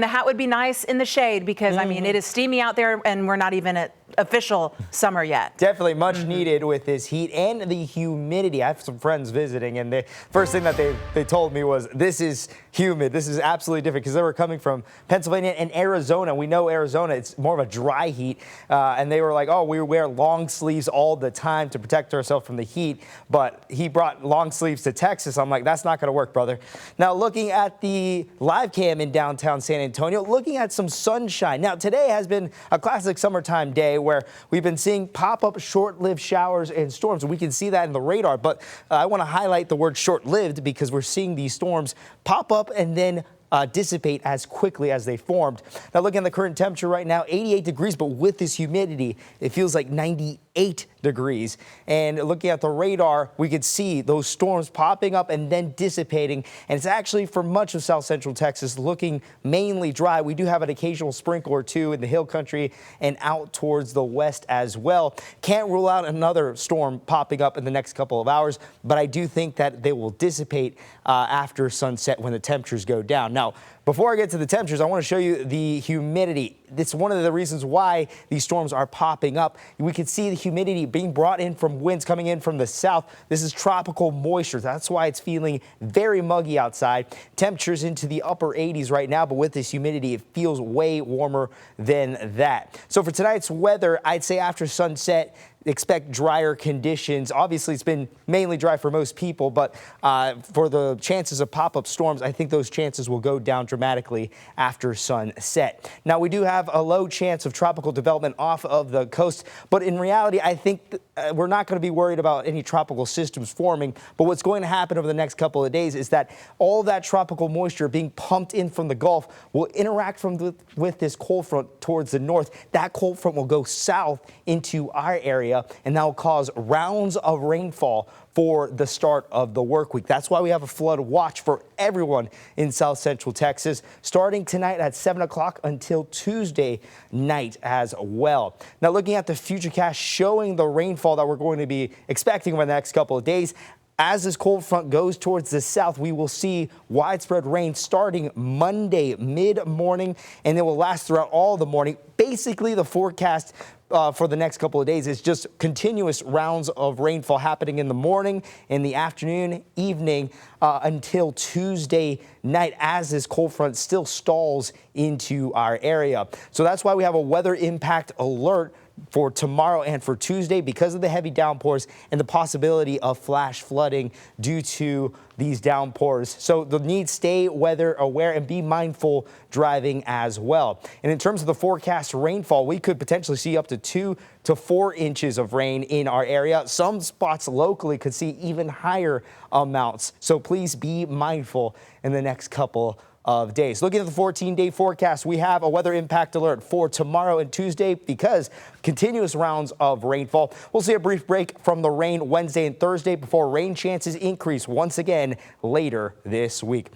The hat would be nice in the shade because, I mean, it is steamy out there and we're not even at official summer yet. Definitely much needed with this heat and the humidity. I have some friends visiting, and the first thing that they told me was, this is humid. This is absolutely different, because they were coming from Pennsylvania and Arizona. We know Arizona, it's more of a dry heat. And they were like, oh, we wear long sleeves all the time to protect ourselves from the heat. But he brought long sleeves to Texas. I'm like, that's not going to work, brother. Now, looking at the live cam in downtown San Antonio, looking at some sunshine. Now, today has been a classic summertime day where we've been seeing pop-up short-lived showers and storms. We can see that in the radar, but I want to highlight the word short-lived because we're seeing these storms pop up and then dissipate as quickly as they formed. Now, looking at the current temperature right now, 88 degrees, but with this humidity, it feels like 98 degrees. And looking at the radar, we could see those storms popping up and then dissipating. And it's actually, for much of south central Texas, looking mainly dry. We do have an occasional sprinkle or two in the hill country and out towards the west as well. Can't rule out another storm popping up in the next couple of hours, but I do think that they will dissipate after sunset when the temperatures go down. Now, before I get to the temperatures, I want to show you the humidity. It's one of the reasons why these storms are popping up. We can see the humidity being brought in from winds coming in from the south. This is tropical moisture. That's why it's feeling very muggy outside. Temperatures into the upper 80s right now, but with this humidity, it feels way warmer than that. So for tonight's weather, I'd say after sunset, expect drier conditions. Obviously, it's been mainly dry for most people, but for the chances of pop-up storms, I think those chances will go down dramatically after sunset. Now, we do have a low chance of tropical development off of the coast, but in reality, I think we're not going to be worried about any tropical systems forming. But what's going to happen over the next couple of days is that all of that tropical moisture being pumped in from the Gulf will interact with this cold front towards the north. That cold front will go south into our area, and that will cause rounds of rainfall for the start of the work week. That's why we have a flood watch for everyone in south central Texas, starting tonight at 7 o'clock until Tuesday night as well. Now, looking at the futurecast showing the rainfall that we're going to be expecting over the next couple of days. As this cold front goes towards the south, we will see widespread rain starting Monday mid-morning, and it will last throughout all the morning. Basically, the forecast for the next couple of days is just continuous rounds of rainfall happening in the morning, in the afternoon, evening, until Tuesday night as this cold front still stalls into our area. So that's why we have a weather impact alert for tomorrow and for Tuesday because of the heavy downpours and the possibility of flash flooding due to these downpours. So the need stay weather aware and be mindful driving as well. And in terms of the forecast rainfall, we could potentially see up to 2 to 4 inches of rain in our area. Some spots locally could see even higher amounts. So please be mindful in the next couple of days. Looking at the 14-day forecast, we have a weather impact alert for tomorrow and Tuesday because continuous rounds of rainfall. We'll see a brief break from the rain Wednesday and Thursday before rain chances increase once again later this week.